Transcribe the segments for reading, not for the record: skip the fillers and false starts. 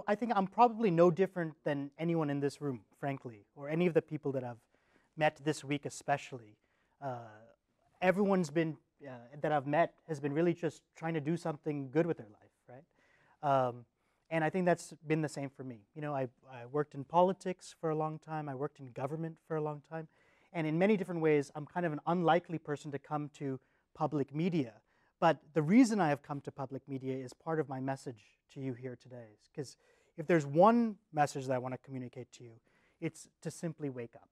I think I'm probably no different than anyone in this room, frankly, or any of the people that I've met this week especially. Everyone's been, that I've met has been really just trying to do something good with their life, right? And I think that's been the same for me. I worked in politics for a long time. I worked in government for a long time. And in many different ways, I'm kind of an unlikely person to come to public media. But the reason I have come to public media is part of my message to you here today. Because if there's one message that I want to communicate to you, it's to simply wake up.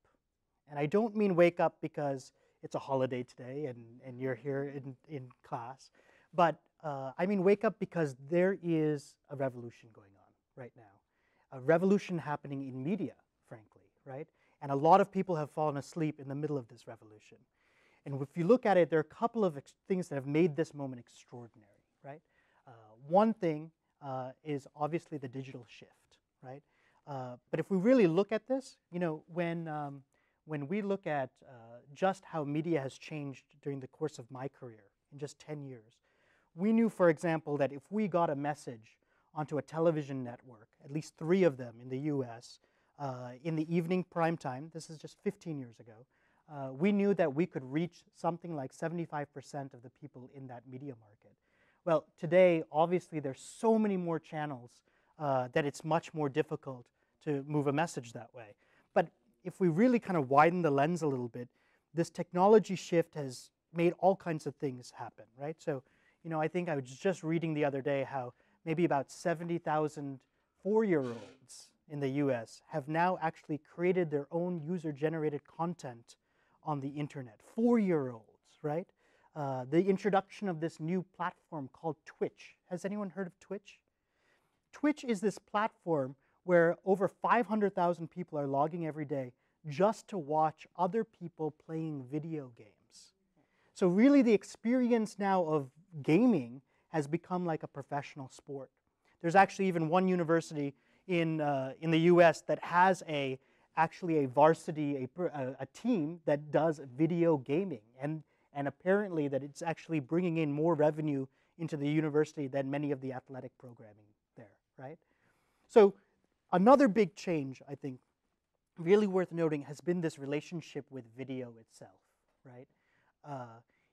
And I don't mean wake up because it's a holiday today and you're here in class. But I mean wake up because there is a revolution going on right now. A revolution happening in media, frankly, right? And a lot of people have fallen asleep in the middle of this revolution. And if you look at it, there are a couple of things that have made this moment extraordinary, right? One thing is obviously the digital shift, right? But if we really look at this, when we look at just how media has changed during the course of my career in just 10 years, we knew, for example, that if we got a message onto a television network, at least 3 of them in the US, in the evening prime time, this is just 15 years ago, we knew that we could reach something like 75% of the people in that media market. Well, today, obviously, there's so many more channels that it's much more difficult to move a message that way. But if we really kind of widen the lens a little bit, this technology shift has made all kinds of things happen, right? So, I think I was just reading the other day how maybe about 70,000 4-year-olds in the US have now actually created their own user-generated content on the internet. 4-year-olds, right? The introduction of this new platform called Twitch. Has anyone heard of Twitch? Twitch is this platform where over 500,000 people are logging every day just to watch other people playing video games. So really the experience now of gaming has become like a professional sport. There's actually even one university in the US that has actually a varsity, a team that does video gaming. And apparently that it's actually bringing in more revenue into the university than many of the athletic programming there, right? So another big change, I think, really worth noting has been this relationship with video itself, right?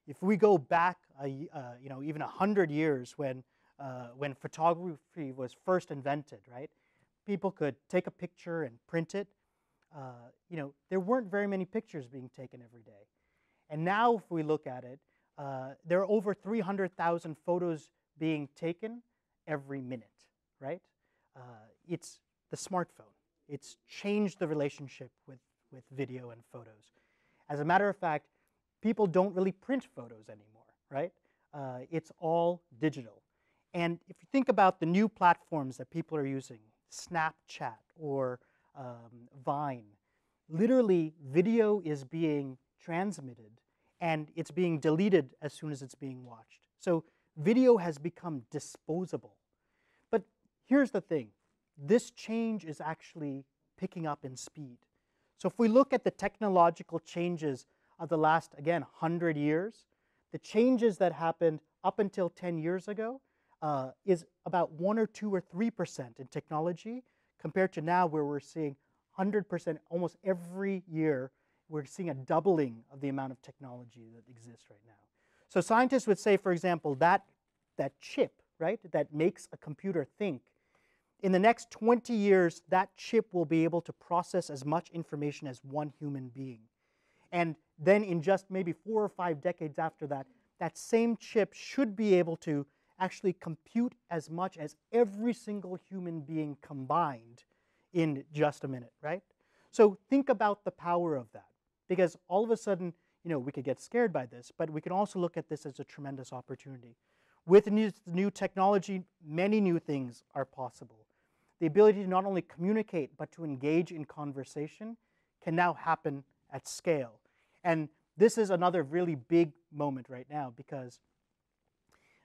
If we go back, even 100 years when photography was first invented, right? People could take a picture and print it. There weren't very many pictures being taken every day. And now if we look at it, there are over 300,000 photos being taken every minute, right? It's the smartphone. It's changed the relationship with video and photos. As a matter of fact, people don't really print photos anymore, right? It's all digital. And if you think about the new platforms that people are using, Snapchat or Vine, literally video is being transmitted and it's being deleted as soon as it's being watched. So video has become disposable. But here's the thing. This change is actually picking up in speed. So if we look at the technological changes of the last, again, 100 years, the changes that happened up until 10 years ago is about 1 or 2 or 3% in technology compared to now where we're seeing 100% almost every year. We're seeing a doubling of the amount of technology that exists right now. So scientists would say, for example, that chip, right, that makes a computer think, in the next 20 years, that chip will be able to process as much information as one human being. And then in just maybe 4 or 5 decades after that, that same chip should be able to actually compute as much as every single human being combined in just a minute, right? So think about the power of that, because all of a sudden, we could get scared by this, but we can also look at this as a tremendous opportunity. With new technology, many new things are possible. The ability to not only communicate, but to engage in conversation can now happen at scale. And this is another really big moment right now, because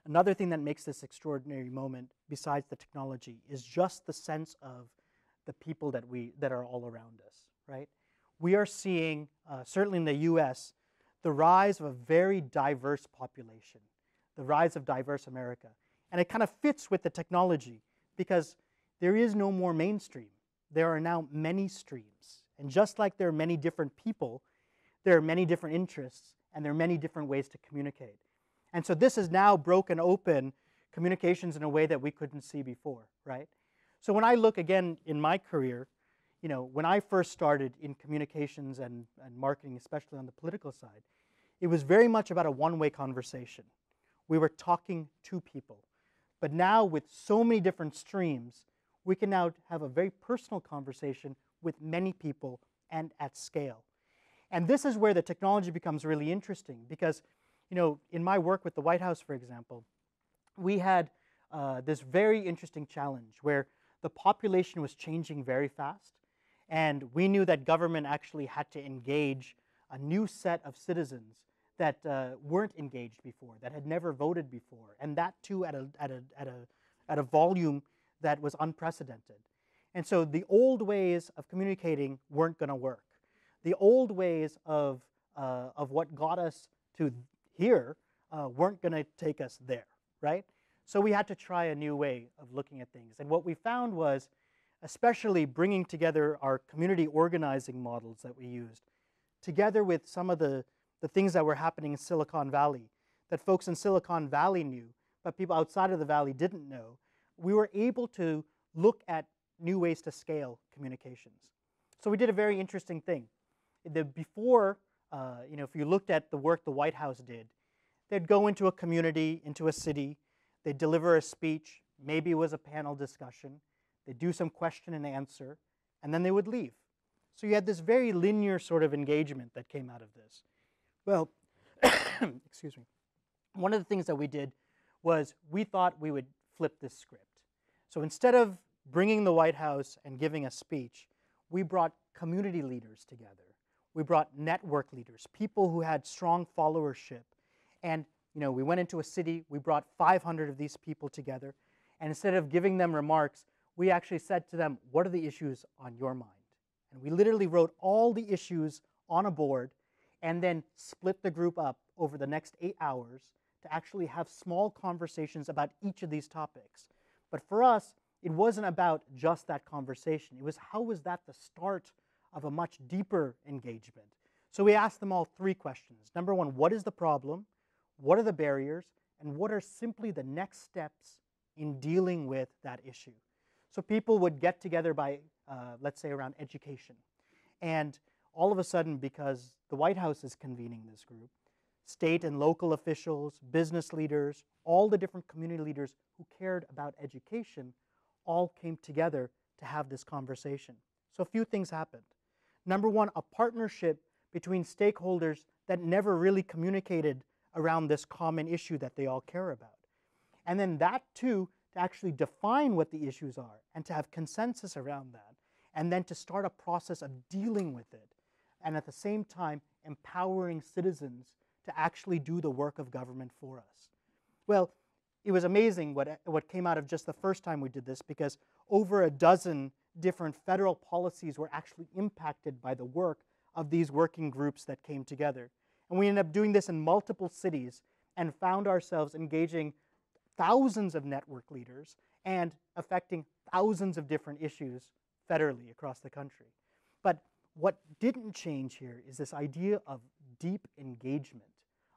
another thing that makes this extraordinary moment, besides the technology, is just the sense of the people that are all around us, right? We are seeing, certainly in the US, the rise of a very diverse population, the rise of diverse America. And it kind of fits with the technology, because there is no more mainstream. There are now many streams. And just like there are many different people, there are many different interests, and there are many different ways to communicate. And so this has now broken open communications in a way that we couldn't see before, right? So when I look again in my career, when I first started in communications and marketing, especially on the political side, it was very much about a one-way conversation. We were talking to people. But now with so many different streams, we can now have a very personal conversation with many people and at scale. And this is where the technology becomes really interesting because, in my work with the White House, for example, we had this very interesting challenge where the population was changing very fast, and we knew that government actually had to engage a new set of citizens that weren't engaged before, that had never voted before, and that too at a volume that was unprecedented. And so the old ways of communicating weren't going to work. The old ways of what got us to here weren't going to take us there, right? So we had to try a new way of looking at things. And what we found was, especially bringing together our community organizing models that we used, together with some of the things that were happening in Silicon Valley, that folks in Silicon Valley knew, but people outside of the valley didn't know, we were able to look at new ways to scale communications. So we did a very interesting thing. Before, if you looked at the work the White House did, they'd go into a community, into a city, they'd deliver a speech, maybe it was a panel discussion, they'd do some question and answer, and then they would leave. So you had this very linear sort of engagement that came out of this. Well, excuse me. One of the things that we did was we thought we would flip this script. So instead of bringing the White House and giving a speech, we brought community leaders together. We brought network leaders, people who had strong followership. And we went into a city, we brought 500 of these people together, and instead of giving them remarks, we actually said to them, what are the issues on your mind? And we literally wrote all the issues on a board and then split the group up over the next 8 hours to actually have small conversations about each of these topics. But for us, it wasn't about just that conversation. It was how was that the start of a much deeper engagement? So we asked them all 3 questions. Number 1, what is the problem? What are the barriers? And what are simply the next steps in dealing with that issue? So people would get together by, let's say, around education. And all of a sudden, because the White House is convening this group, state and local officials, business leaders, all the different community leaders who cared about education all came together to have this conversation. So a few things happened. Number 1, a partnership between stakeholders that never really communicated around this common issue that they all care about. And then that too, to actually define what the issues are and to have consensus around that, and then to start a process of dealing with it, and at the same time empowering citizens to actually do the work of government for us. Well, it was amazing what came out of just the first time we did this, because over a dozen different federal policies were actually impacted by the work of these working groups that came together. And we ended up doing this in multiple cities and found ourselves engaging thousands of network leaders and affecting thousands of different issues federally across the country. But what didn't change here is this idea of deep engagement,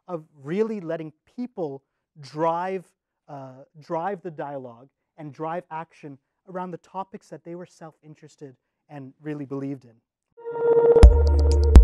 of really letting people drive the dialogue and drive action around the topics that they were self-interested and really believed in.